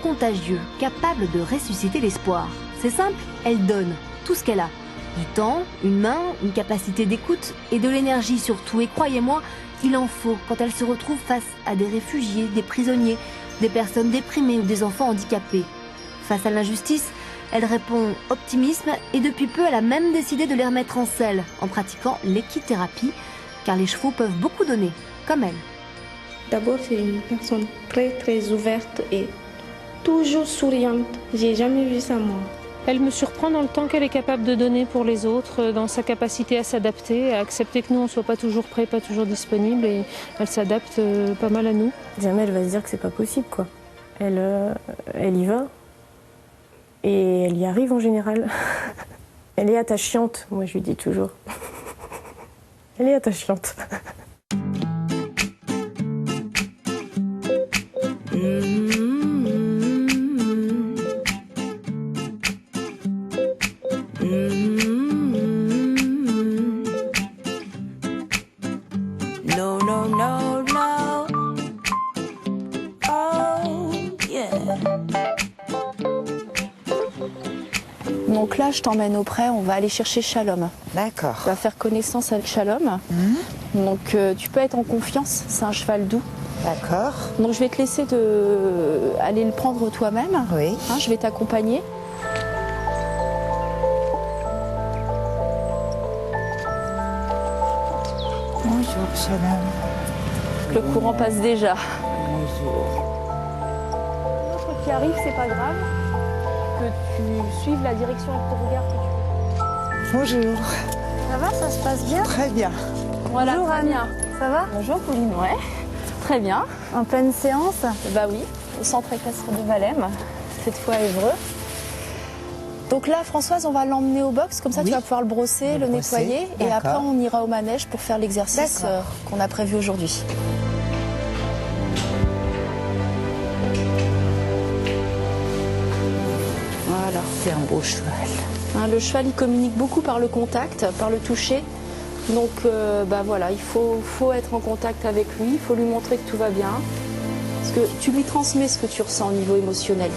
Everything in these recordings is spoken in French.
contagieux, capable de ressusciter l'espoir. C'est simple, elle donne tout ce qu'elle a. Du temps, une main, une capacité d'écoute et de l'énergie surtout. Et croyez-moi, il en faut quand elle se retrouve face à des réfugiés, des prisonniers, des personnes déprimées ou des enfants handicapés. Face à l'injustice, elle répond optimisme et depuis peu, elle a même décidé de les remettre en selle en pratiquant l'équithérapie, car les chevaux peuvent beaucoup donner, comme elle. D'abord, c'est une personne très ouverte et toujours souriante. J'ai jamais vu ça, moi. Elle me surprend dans le temps qu'elle est capable de donner pour les autres, dans sa capacité à s'adapter, à accepter que nous, on ne soit pas toujours prêts, pas toujours disponibles, et elle s'adapte pas mal à nous. Jamais elle va se dire que c'est pas possible, quoi. Elle y va, et elle y arrive en général. Elle est attachante, moi je lui dis toujours. Elle est attachante. No, no, no, no. Oh, yeah. Donc là, je t'emmène auprès, on va aller chercher Shalom. D'accord. On va faire connaissance avec Shalom. Donc tu peux être en confiance, c'est un cheval doux. D'accord. Donc je vais te laisser aller le prendre toi-même. Oui. Hein, je vais t'accompagner. Bonjour, Shalom. Le courant passe déjà. Bonjour. L'autre qui arrive, c'est pas grave. Que tu suives la direction avec ton regard que tu veux. Bonjour. Ça va, ça se passe bien? Très bien. Voilà, Bonjour, très Anne. bien. Ça va? Bonjour Pauline, ouais. Très bien. En pleine séance? Bah oui, au centre équestre de Valem, cette fois à Évreux. Donc là, Françoise, on va l'emmener au box, comme ça Oui. tu vas pouvoir le brosser, le brosser, nettoyer, et d'accord. après on ira au manège pour faire l'exercice D'accord. qu'on a prévu aujourd'hui. Voilà. C'est un beau cheval. Hein, le cheval, il communique beaucoup par le contact, par le toucher. Donc bah voilà, il faut être en contact avec lui, il faut lui montrer que tout va bien. Parce que tu lui transmets ce que tu ressens au niveau émotionnel.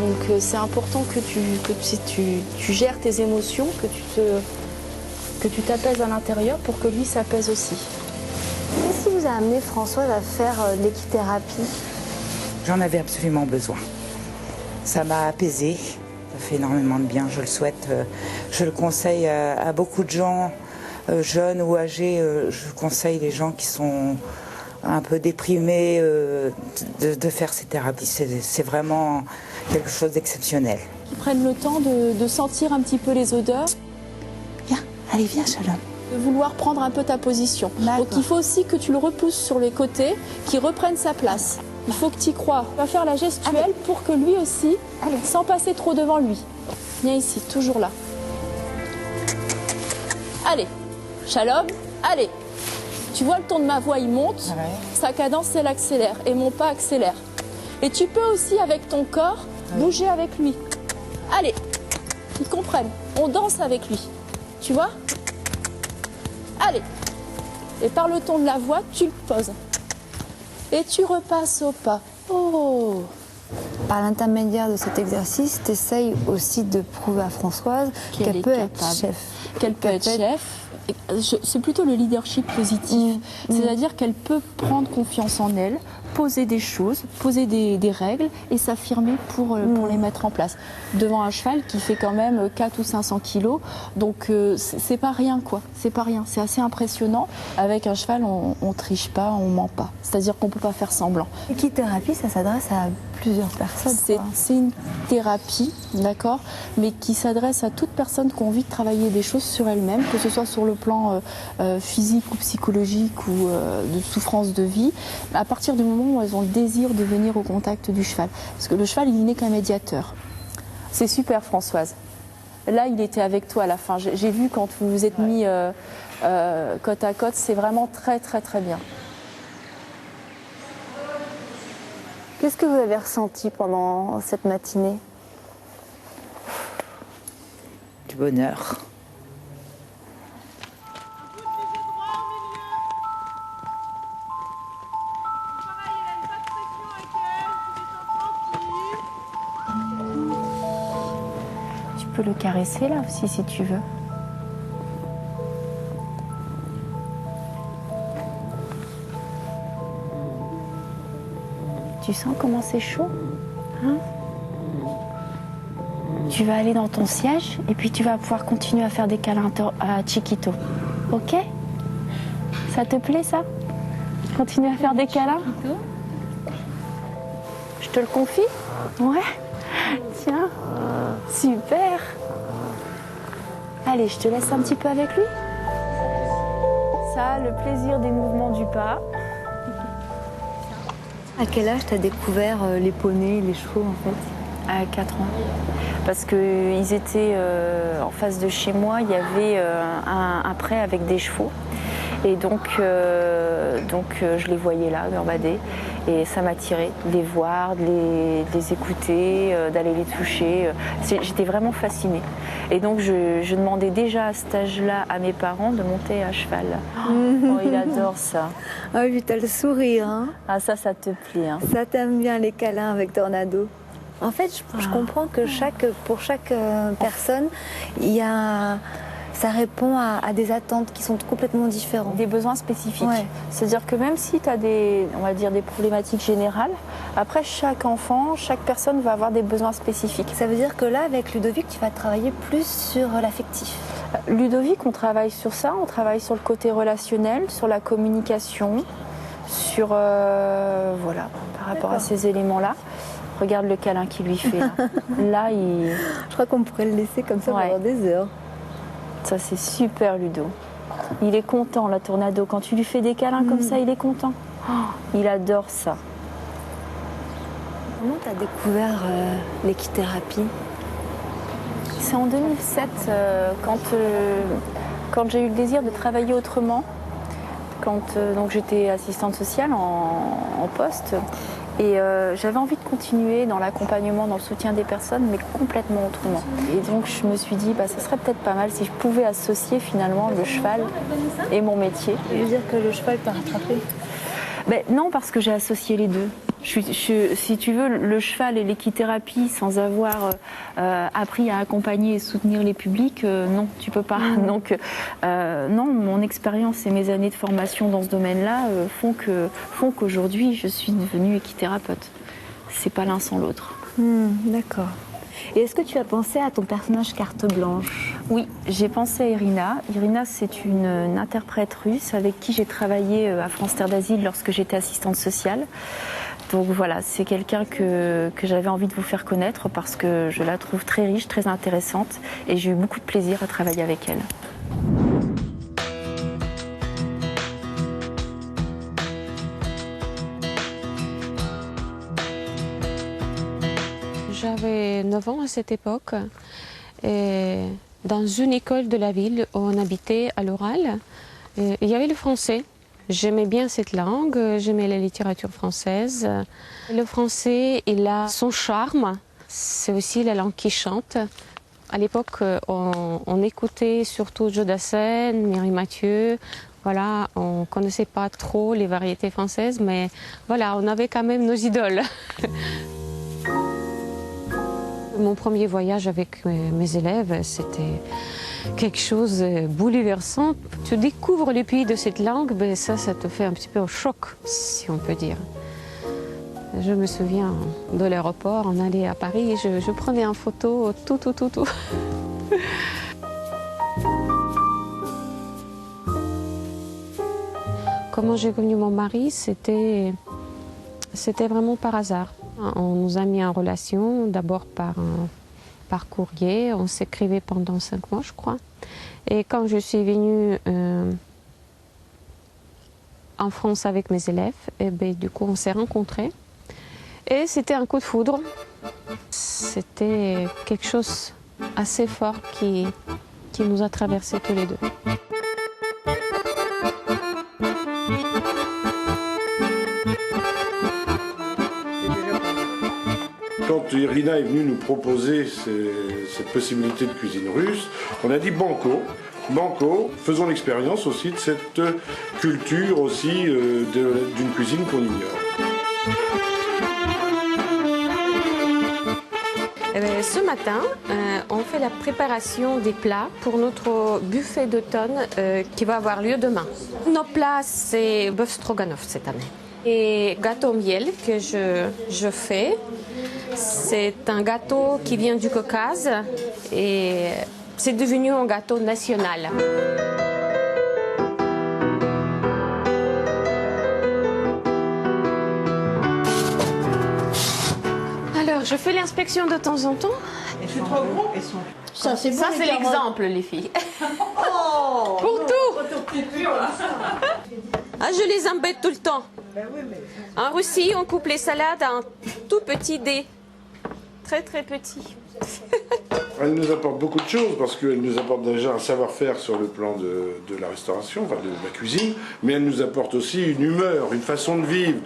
Donc c'est important que tu gères tes émotions, que tu t'apaises à l'intérieur pour que lui s'apaise aussi. Qu'est-ce qui vous a amené, Françoise, à faire de l'équithérapie? J'en avais absolument besoin. Ça m'a apaisée. Ça fait énormément de bien, je le souhaite. Je le conseille à beaucoup de gens, jeunes ou âgés. Je conseille les gens qui sont un peu déprimés de faire ces thérapies. C'est vraiment quelque chose d'exceptionnel. Qu'ils prennent le temps de sentir un petit peu les odeurs, Viens, allez, viens, Shalom. de vouloir prendre un peu ta position. D'accord. Donc il faut aussi que tu le repousses sur les côtés, qu'il reprenne sa place. Il faut que tu y crois. Tu vas faire la gestuelle pour que lui aussi, sans passer trop devant lui. Viens ici, toujours là. Allez, Shalom, allez. Tu vois, le ton de ma voix, il monte. Ouais. Sa cadence, elle accélère. Et mon pas accélère. Et tu peux aussi, avec ton corps, bouger avec lui. Allez, ils comprennent. On danse avec lui. Tu vois? Allez. Et par le ton de la voix, tu le poses. Et tu repasses au pas. Oh! Par l'intermédiaire de cet exercice, tu essayes aussi de prouver à Françoise qu'elle peut être chef. Qu'elle peut être chef. C'est plutôt le leadership positif. C'est-à-dire qu'elle peut prendre confiance en elle, poser des choses, poser des règles et s'affirmer pour les mettre en place. Devant un cheval qui fait quand même 4 ou 500 kilos. Donc c'est pas rien, quoi. C'est pas rien. C'est assez impressionnant. Avec un cheval, on triche pas, on ment pas. C'est-à-dire qu'on peut pas faire semblant. L'équithérapie, ça s'adresse à plusieurs personnes. C'est une thérapie, d'accord, mais qui s'adresse à toute personne qui a envie de travailler des choses sur elle-même, que ce soit sur le plan physique ou psychologique ou de souffrance de vie, à partir du moment où elles ont le désir de venir au contact du cheval. Parce que le cheval, il n'est qu'un médiateur. C'est super, Françoise. Là, il était avec toi à la fin. J'ai vu quand vous vous êtes mis côte à côte, c'est vraiment très, très, très bien. Qu'est-ce que vous avez ressenti pendant cette matinée? Du bonheur. peux le caresser là aussi si tu veux. Tu sens comment c'est chaud, hein? Tu vas aller dans ton siège et puis tu vas pouvoir continuer à faire des câlins à Chiquito. Ok? Ça te plaît ça? Continuer à faire des câlins? Je te le confie? Ouais. Tiens, super. Allez, je te laisse un petit peu avec lui. Ça, le plaisir des mouvements du pas. À quel âge t'as découvert les poneys, les chevaux en fait? À 4 ans. Parce qu'ils étaient en face de chez moi, il y avait un pré avec des chevaux. Et donc je les voyais là, gambader. Et ça m'attirait de les voir, de les écouter, d'aller les toucher. J'étais vraiment fascinée. Et donc je demandais déjà à cet âge-là à mes parents de monter à cheval. Oh, il adore ça. Ah oui, t'as le sourire, hein? Ah ça te plaît. Hein. Ça t'aime bien les câlins avec Tornado. En fait, je comprends que pour chaque personne, ça répond à des attentes qui sont complètement différentes. Des besoins spécifiques. Ouais. C'est-à-dire que même si tu as des problématiques générales, après chaque enfant, chaque personne va avoir des besoins spécifiques. Ça veut dire que là, avec Ludovic, tu vas travailler plus sur l'affectif. Ludovic, on travaille sur ça, on travaille sur le côté relationnel, sur la communication, sur par rapport à ces éléments-là. Regarde le câlin qu'il lui fait. Là, Je crois qu'on pourrait le laisser comme ça pendant des heures. Ça, c'est super, Ludo. Il est content, la Tornado. Quand tu lui fais des câlins comme ça, il est content. Oh, il adore ça. Comment tu as découvert l'équithérapie? C'est en 2007, quand j'ai eu le désir de travailler autrement. Donc j'étais assistante sociale en poste. Et j'avais envie de continuer dans l'accompagnement, dans le soutien des personnes, mais complètement autrement. Et donc je me suis dit, ça serait peut-être pas mal si je pouvais associer finalement le cheval et mon métier. Ça veut dire que le cheval t'a rattrapé? Non, parce que j'ai associé les deux. Si tu veux, le cheval et l'équithérapie, sans avoir appris à accompagner et soutenir les publics, non, tu peux pas. Donc, non, mon expérience et mes années de formation dans ce domaine-là font qu'aujourd'hui, je suis devenue équithérapeute. C'est pas l'un sans l'autre. D'accord. Et est-ce que tu as pensé à ton personnage carte blanche? Oui, j'ai pensé à Irina. Irina, c'est une interprète russe avec qui j'ai travaillé à France Terre d'Asile lorsque j'étais assistante sociale. Donc voilà, c'est quelqu'un que j'avais envie de vous faire connaître parce que je la trouve très riche, très intéressante et j'ai eu beaucoup de plaisir à travailler avec elle. J'avais 9 ans à cette époque. Et dans une école de la ville où on habitait à l'Oral, il y avait le français. J'aimais bien cette langue, j'aimais la littérature française. Le français, il a son charme. C'est aussi la langue qui chante. À l'époque, on écoutait surtout Joe Dassin, Mireille Mathieu. Voilà, on ne connaissait pas trop les variétés françaises, mais voilà, on avait quand même nos idoles. Mon premier voyage avec mes élèves, c'était quelque chose de bouleversant. Tu découvres le pays de cette langue, ça te fait un petit peu au choc, si on peut dire. Je me souviens de l'aéroport, on allait à Paris, je prenais en photo tout. Comment j'ai connu mon mari, c'était vraiment par hasard. On nous a mis en relation, d'abord par courrier. On s'écrivait pendant 5 mois, je crois. Et quand je suis venue en France avec mes élèves, du coup, on s'est rencontrés. Et c'était un coup de foudre. C'était quelque chose assez fort qui nous a traversés tous les deux. Quand Irina est venue nous proposer cette possibilité de cuisine russe, on a dit banco, faisons l'expérience aussi de cette culture aussi d'une cuisine qu'on ignore. Ce matin, on fait la préparation des plats pour notre buffet d'automne qui va avoir lieu demain. Nos plats, c'est bœuf stroganoff cette année. Et gâteau au miel que je fais, c'est un gâteau qui vient du Caucase et c'est devenu un gâteau national. Alors, je fais l'inspection de temps en temps. C'est trop gros. Ça, c'est bon. Ça, c'est l'exemple, les filles. Oh, Pour non, tout. pas ton petit pur, là. Ah, je les embête tout le temps. En Russie, on coupe les salades en tout petits dés. Très, très petits. Elle nous apporte beaucoup de choses parce qu'elle nous apporte déjà un savoir-faire sur le plan de la restauration, enfin de la cuisine, mais elle nous apporte aussi une humeur, une façon de vivre,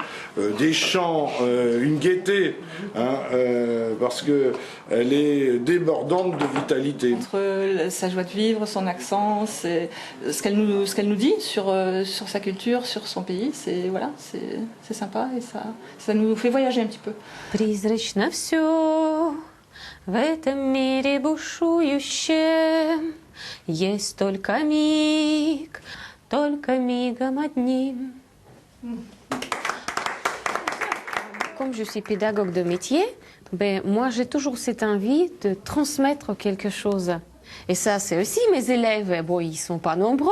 des chants, une gaieté, hein, parce qu'elle est débordante de vitalité. Entre sa joie de vivre, son accent, c'est ce qu'elle nous dit sur sa culture, sur son pays, c'est voilà, c'est sympa et ça nous fait voyager un petit peu. Призрачно всё в этом мире бушующем, есть только миг, только мигом одним. Comme je suis pédagogue de métier, ben, moi j'ai toujours cette envie de transmettre quelque chose. Et ça, c'est aussi mes élèves. Bon, ils sont pas nombreux,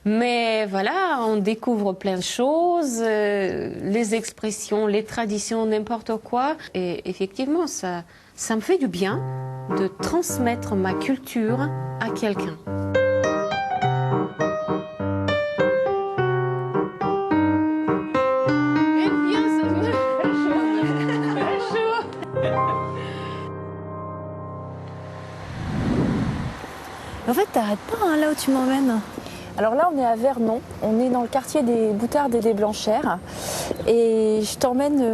mais voilà, on découvre plein de choses, les expressions, les traditions, n'importe quoi. Et effectivement, ça me fait du bien de transmettre ma culture à quelqu'un. En fait, t'arrêtes pas hein, là où tu m'emmènes. Alors là, on est à Vernon, on est dans le quartier des Boutardes et des Blanchères et je t'emmène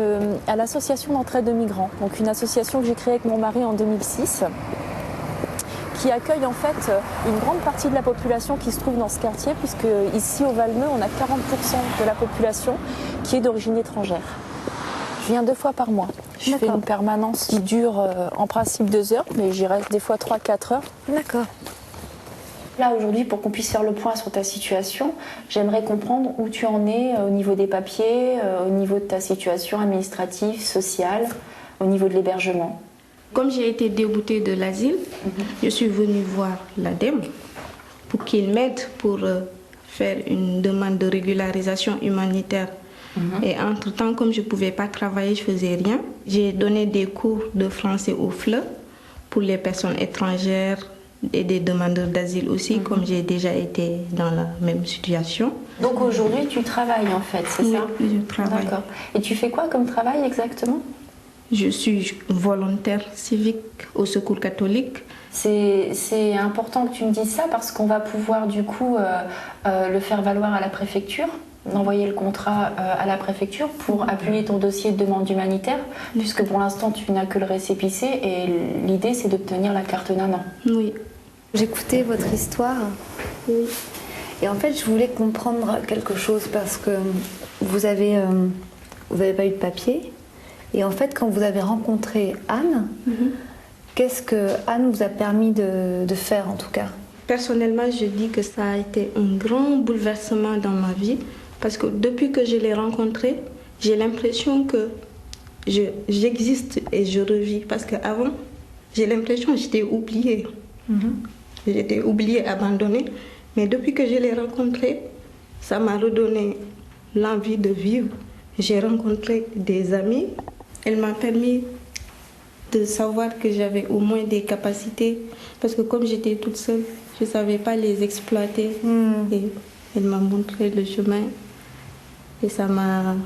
à l'association d'entraide de migrants, donc une association que j'ai créée avec mon mari en 2006 qui accueille en fait une grande partie de la population qui se trouve dans ce quartier puisque ici au Valmeux, on a 40% de la population qui est d'origine étrangère. Je viens 2 fois par mois. Je fais une permanence qui dure en principe 2 heures, mais j'y reste des fois 3-4 heures. D'accord. Là, aujourd'hui, pour qu'on puisse faire le point sur ta situation, j'aimerais comprendre où tu en es au niveau des papiers, au niveau de ta situation administrative, sociale, au niveau de l'hébergement. Comme j'ai été déboutée de l'asile, je suis venue voir l'ADEME pour qu'il m'aide pour faire une demande de régularisation humanitaire. Et entre-temps, comme je ne pouvais pas travailler, je ne faisais rien. J'ai donné des cours de français au FLE pour les personnes étrangères et des demandeurs d'asile aussi, comme j'ai déjà été dans la même situation. Donc aujourd'hui, tu travailles en fait, c'est ça? Oui, je travaille. D'accord. Et tu fais quoi comme travail exactement? Je suis volontaire civique au Secours catholique. C'est important que tu me dises ça parce qu'on va pouvoir du coup le faire valoir à la préfecture, d'envoyer le contrat à la préfecture pour appuyer ton dossier de demande humanitaire, puisque pour l'instant tu n'as que le récépissé et l'idée c'est d'obtenir la carte nanan. Oui. J'écoutais votre histoire. Oui. Et en fait, je voulais comprendre quelque chose parce que vous avez pas eu de papier. Et en fait, quand vous avez rencontré Anne, qu'est-ce que Anne vous a permis de faire en tout cas? Personnellement, je dis que ça a été un grand bouleversement dans ma vie parce que depuis que je l'ai rencontrée, j'ai l'impression que j'existe et je revis. Parce qu'avant, j'ai l'impression que j'étais oubliée. J'étais oubliée, abandonnée. Mais depuis que je l'ai rencontrée, ça m'a redonné l'envie de vivre. J'ai rencontré des amis. Elle m'a permis de savoir que j'avais au moins des capacités. Parce que comme j'étais toute seule, je ne savais pas les exploiter. Et elle m'a montré le chemin. Et ça m'a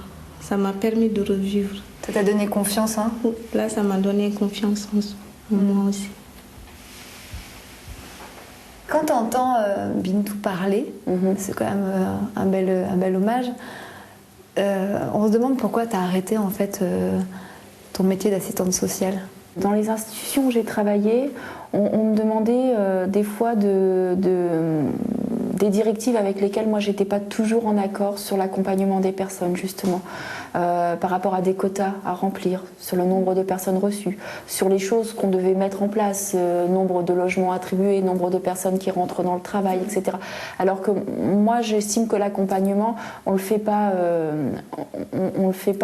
permis de revivre. Ça t'a donné confiance, hein? Là, ça m'a donné confiance en moi aussi. Quand tu entends Bintou parler, c'est quand même un bel hommage. On se demande pourquoi tu as arrêté en fait ton métier d'assistante sociale. Dans les institutions où j'ai travaillé, on me demandait des fois des directives avec lesquelles moi j'étais pas toujours en accord sur l'accompagnement des personnes justement. par rapport à des quotas à remplir, sur le nombre de personnes reçues, sur les choses qu'on devait mettre en place, nombre de logements attribués, nombre de personnes qui rentrent dans le travail, etc. Alors que moi, j'estime que l'accompagnement, on le fait pas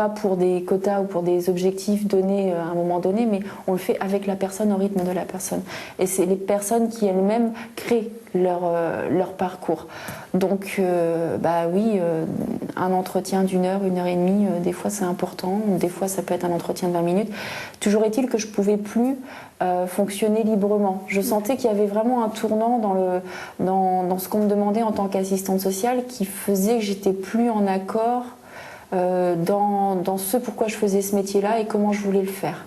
pour des quotas ou pour des objectifs donnés à un moment donné, mais on le fait avec la personne, au rythme de la personne. Et c'est les personnes qui elles-mêmes créent leur parcours. Donc, oui, un entretien d'1 heure, 1 heure et demie, des fois c'est important, des fois ça peut être un entretien de 20 minutes. Toujours est-il que je ne pouvais plus fonctionner librement. Je sentais qu'il y avait vraiment un tournant dans ce qu'on me demandait en tant qu'assistante sociale qui faisait que j'étais plus en accord dans ce pourquoi je faisais ce métier-là et comment je voulais le faire.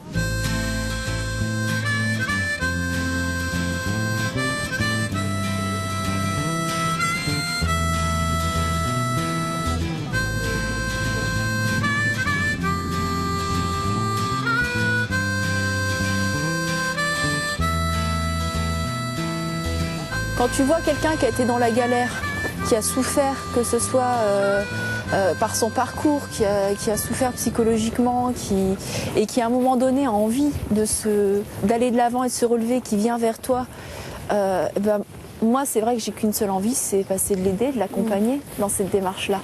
Quand tu vois quelqu'un qui a été dans la galère, qui a souffert, que ce soit par son parcours, qui a souffert psychologiquement, et qui à un moment donné a envie d'aller de l'avant et de se relever, qui vient vers toi, moi c'est vrai que j'ai qu'une seule envie, c'est de l'aider, de l'accompagner dans cette démarche-là.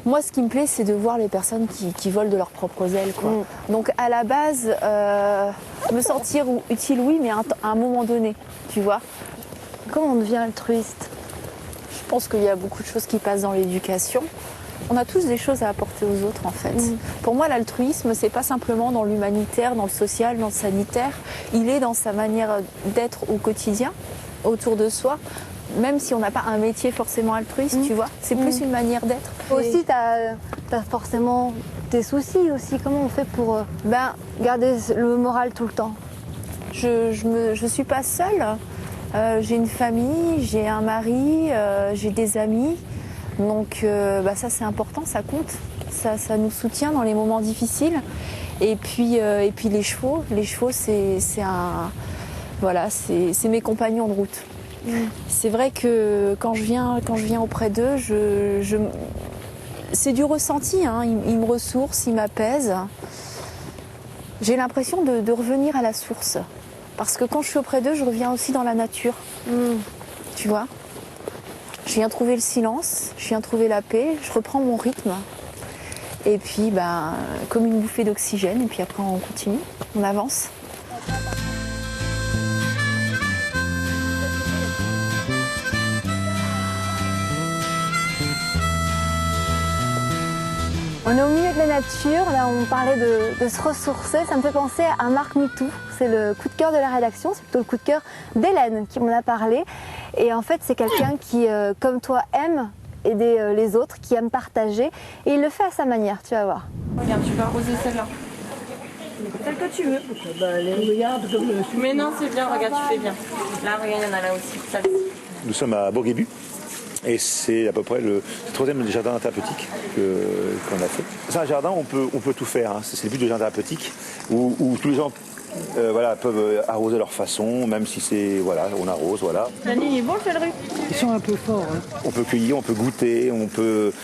Moi ce qui me plaît c'est de voir les personnes qui volent de leurs propres ailes, quoi. Donc à la base, me sentir utile oui, mais à un moment donné, tu vois. Comment on devient altruiste? Je pense qu'il y a beaucoup de choses qui passent dans l'éducation. On a tous des choses à apporter aux autres en fait. Pour moi l'altruisme c'est pas simplement dans l'humanitaire, dans le social, dans le sanitaire. Il est dans sa manière d'être au quotidien, autour de soi. Même si on n'a pas un métier forcément altruiste, tu vois. C'est plus une manière d'être. Aussi t'as forcément des soucis aussi. Comment on fait pour garder le moral tout le temps? Je suis pas seule. J'ai une famille, j'ai un mari, j'ai des amis. Donc ça c'est important, ça compte. Ça nous soutient dans les moments difficiles. Et puis les chevaux c'est mes compagnons de route. C'est vrai que quand je viens auprès d'eux, c'est du ressenti, hein. Ils me ressourcent, ils m'apaisent. J'ai l'impression de revenir à la source. Parce que quand je suis auprès d'eux, je reviens aussi dans la nature. Tu vois ? Je viens trouver le silence, je viens trouver la paix, je reprends mon rythme. Et puis, comme une bouffée d'oxygène, et puis après on continue, on avance. On est au milieu de la nature, là on parlait de se ressourcer, ça me fait penser à Marc MeToo, c'est le coup de cœur de la rédaction, c'est plutôt le coup de cœur d'Hélène qui m'en a parlé. Et en fait c'est quelqu'un qui, comme toi, aime aider les autres, qui aime partager, et il le fait à sa manière, tu vas voir. Regarde, tu vas arroser celle-là. Celle que tu veux. Regarde comme Mais non, c'est bien, regarde, tu fais bien. Là, regarde, il y en a là aussi. Celle-ci. Nous sommes à Bourguébu. Et c'est à peu près le troisième jardin thérapeutique qu'on a fait. C'est un jardin où on peut tout faire, hein. C'est le but du jardin thérapeutique, où tous les gens peuvent arroser leur façon, même si on arrose, voilà. Dani, il est bon le céleri? Ils sont un peu forts. Hein. On peut cueillir, on peut goûter,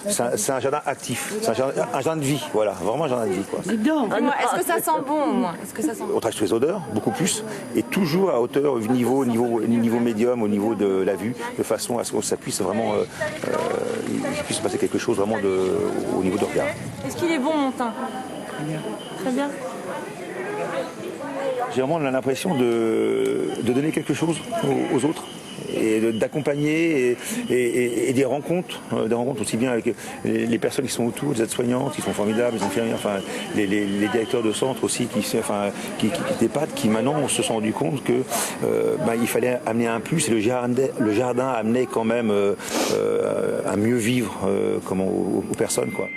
c'est un jardin actif, c'est un jardin de vie, voilà, vraiment un jardin de vie, quoi. Est-ce que ça sent bon au moins? On travaille sur les odeurs, beaucoup plus, et toujours à hauteur, niveau médium, au niveau de la vue, de façon à ce que ça puisse vraiment, il puisse se passer quelque chose vraiment au niveau du regard. Est-ce qu'il est bon mon teint? Très bien. J'ai vraiment l'impression de donner quelque chose aux autres et d'accompagner et des rencontres aussi bien avec les personnes qui sont autour, les aides-soignantes qui sont formidables, les infirmières, les directeurs de centre aussi qui débattent, qui maintenant se sont rendus compte que il fallait amener un plus et le jardin amenait quand même à mieux vivre aux personnes, quoi.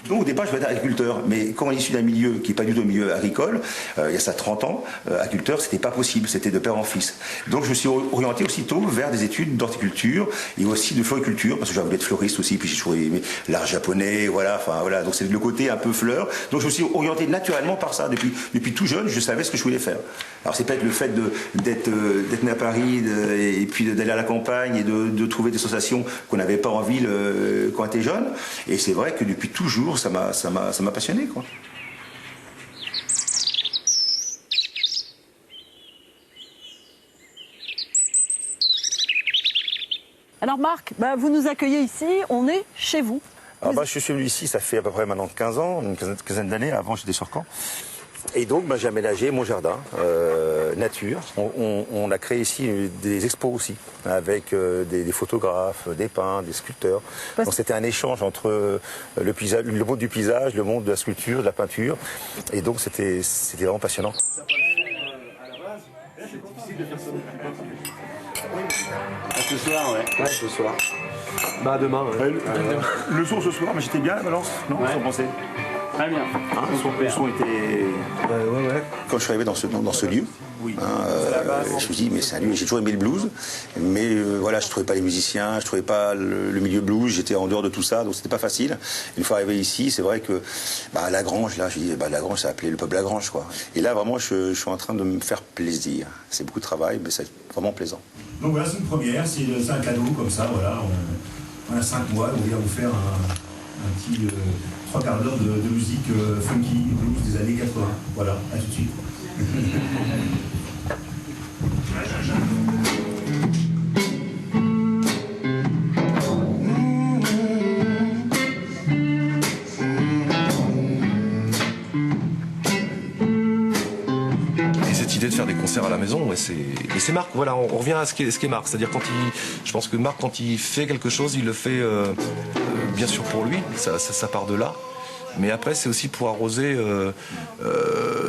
Donc, au départ, je voulais être agriculteur, mais quand on est issu d'un milieu qui n'est pas du tout un milieu agricole, il y a ça 30 ans, agriculteur, c'était pas possible, c'était de père en fils. Donc je me suis orienté aussitôt vers des études d'horticulture et aussi de floriculture, parce que j'avais voulu être fleuriste aussi, puis j'ai toujours aimé l'art japonais, voilà, enfin voilà, donc c'est le côté un peu fleur. Donc je me suis orienté naturellement par ça. Depuis tout jeune, je savais ce que je voulais faire. Alors c'est peut-être le fait d'être né à Paris et puis d'aller à la campagne et de trouver des sensations qu'on n'avait pas en ville quand on était jeune. Et c'est vrai que depuis toujours, ça m'a passionné, quoi. Alors Marc, vous nous accueillez ici, on est chez vous. Alors je suis venu ici, ça fait à peu près maintenant 15 ans, une quinzaine d'années, avant j'étais sur Caen. Et donc j'ai aménagé mon jardin, nature. On a créé ici des expos aussi, avec des photographes, des peintres, des sculpteurs. Donc c'était un échange entre le monde du paysage, le monde de la sculpture, de la peinture. Et donc c'était vraiment passionnant. Ce soir, ouais. Ouais, ce soir. Demain. Ouais. Le son ce soir, mais j'étais bien à Valence. Non, vous en pensez? Très bien. Le son était. Ouais. Quand je suis arrivé dans ce lieu, je me suis dit, mais c'est un lieu. J'ai toujours aimé le blues, mais voilà, je trouvais pas les musiciens, je trouvais pas le milieu blues. J'étais en dehors de tout ça, donc c'était pas facile. Une fois arrivé ici, c'est vrai que Lagrange, là, je dis, Lagrange, ça s'appelait le pub Lagrange, quoi. Et là, vraiment, je suis en train de me faire plaisir. C'est beaucoup de travail, mais c'est vraiment plaisant. Donc voilà, c'est une première, c'est un cadeau comme ça, voilà. On a 5 mois, on vient vous faire un petit 3 quarts d'heure de musique funky, blues des années 80. Voilà, à tout de suite. De faire des concerts à la maison, et c'est Marc, voilà, on revient à ce qu'est Marc, c'est-à-dire je pense que Marc, quand il fait quelque chose, il le fait bien sûr pour lui, ça part de là, mais après c'est aussi pour arroser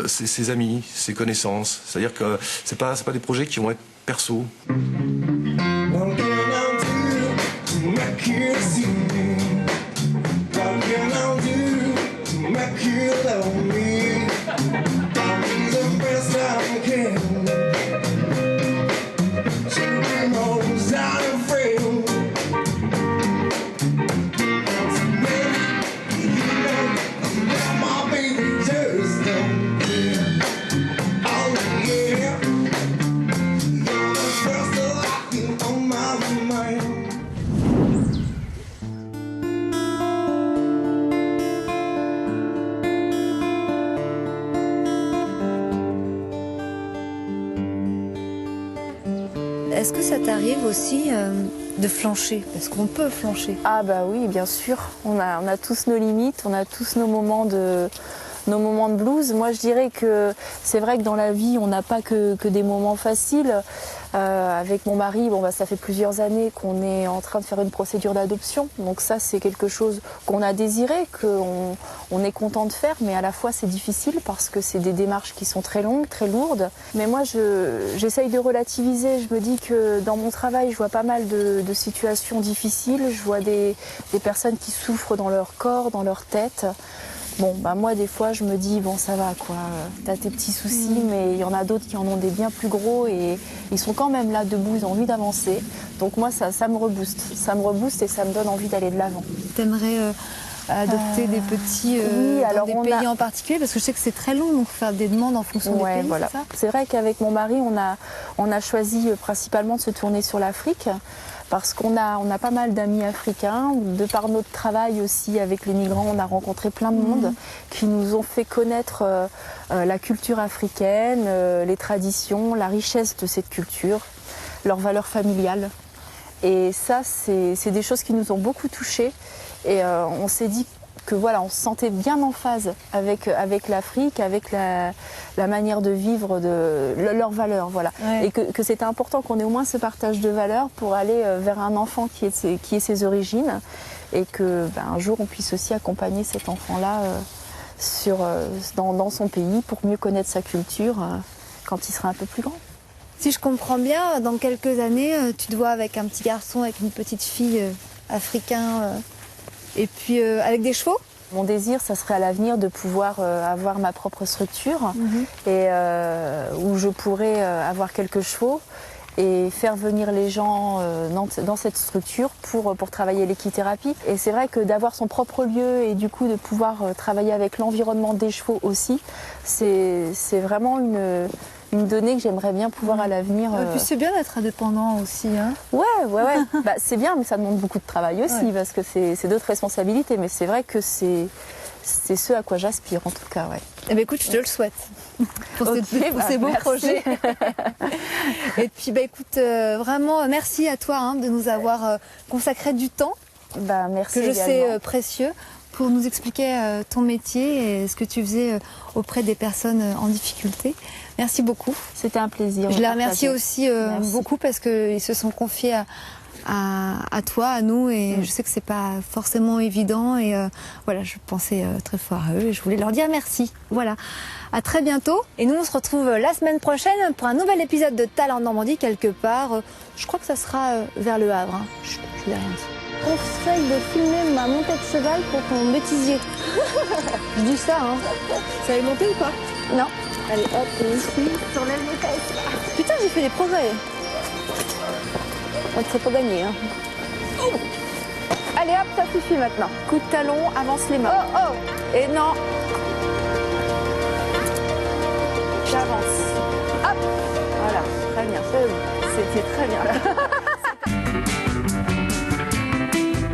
ses amis, ses connaissances, c'est-à-dire que c'est pas des projets qui vont être perso. Est-ce que ça t'arrive aussi de flancher? Parce qu'on peut flancher. Ah bah oui, bien sûr. On a tous nos limites, on a tous nos moments de blues. Moi, je dirais que c'est vrai que dans la vie, on n'a pas que des moments faciles. Avec mon mari, ça fait plusieurs années qu'on est en train de faire une procédure d'adoption. Donc ça, c'est quelque chose qu'on a désiré, qu'on est content de faire, mais à la fois c'est difficile parce que c'est des démarches qui sont très longues, très lourdes. Mais moi, j'essaye de relativiser. Je me dis que dans mon travail, je vois pas mal de situations difficiles. Je vois des personnes qui souffrent dans leur corps, dans leur tête. Moi, des fois, je me dis, ça va, quoi. T'as tes petits soucis, mais il y en a d'autres qui en ont des bien plus gros et ils sont quand même là, debout, ils ont envie d'avancer. Donc moi, ça me rebooste. Ça me rebooste et ça me donne envie d'aller de l'avant. T'aimerais adopter des petits dans des pays en particulier? Parce que je sais que c'est très long, donc faire des demandes en fonction des pays, voilà. c'est ça? C'est vrai qu'avec mon mari, on a choisi principalement de se tourner sur l'Afrique. Parce qu'on a pas mal d'amis africains. De par notre travail aussi avec les migrants, on a rencontré plein de monde qui nous ont fait connaître la culture africaine, les traditions, la richesse de cette culture, leurs valeurs familiales. Et ça, c'est des choses qui nous ont beaucoup touchés. Et on s'est dit que voilà, on se sentait bien en phase avec l'Afrique, avec la manière de vivre, leurs valeurs, voilà. Ouais. Et que c'était important qu'on ait au moins ce partage de valeurs pour aller vers un enfant qui ait ses origines et que un jour on puisse aussi accompagner cet enfant-là dans son pays pour mieux connaître sa culture quand il sera un peu plus grand. Si je comprends bien, dans quelques années, tu te vois avec un petit garçon, avec une petite fille africain. Et puis avec des chevaux? Mon désir, ça serait à l'avenir de pouvoir avoir ma propre structure et où je pourrais avoir quelques chevaux et faire venir les gens dans cette structure pour travailler l'équithérapie. Et c'est vrai que d'avoir son propre lieu et du coup de pouvoir travailler avec l'environnement des chevaux aussi, c'est vraiment une donnée que j'aimerais bien pouvoir à l'avenir. Et puis c'est bien d'être indépendant aussi. Hein. Ouais. Bah, c'est bien, mais ça demande beaucoup de travail aussi parce que c'est d'autres responsabilités. Mais c'est vrai que c'est ce à quoi j'aspire en tout cas. Ouais. Eh bien, écoute, je te le souhaite pour ces beaux projets. Et puis écoute, vraiment merci à toi de nous avoir consacré du temps. Merci que je également. sais précieux pour nous expliquer ton métier et ce que tu faisais auprès des personnes en difficulté. Merci beaucoup. C'était un plaisir. Je les remercie aussi beaucoup parce qu'ils se sont confiés à toi, à nous, et je sais que c'est pas forcément évident, et voilà, je pensais très fort à eux et je voulais leur dire merci. Voilà, à très bientôt, et nous on se retrouve la semaine prochaine pour un nouvel épisode de Talent Normandie quelque part. Je crois que ça sera vers le Havre. Hein. Je n'ai rien dit. Conseil de filmer ma montée de cheval pour ton bêtisier. Je dis ça, hein. Ça va monter ou pas? Non. Allez, hop, et ici, t'enlèves les fesses. Putain, j'ai fait des progrès. On ne serait pas gagné, hein. Oh. Allez, hop, ça suffit maintenant. Coup de talon, avance les mains. Oh. Et non. J'avance. Hop. Voilà, très bien. C'était très bien.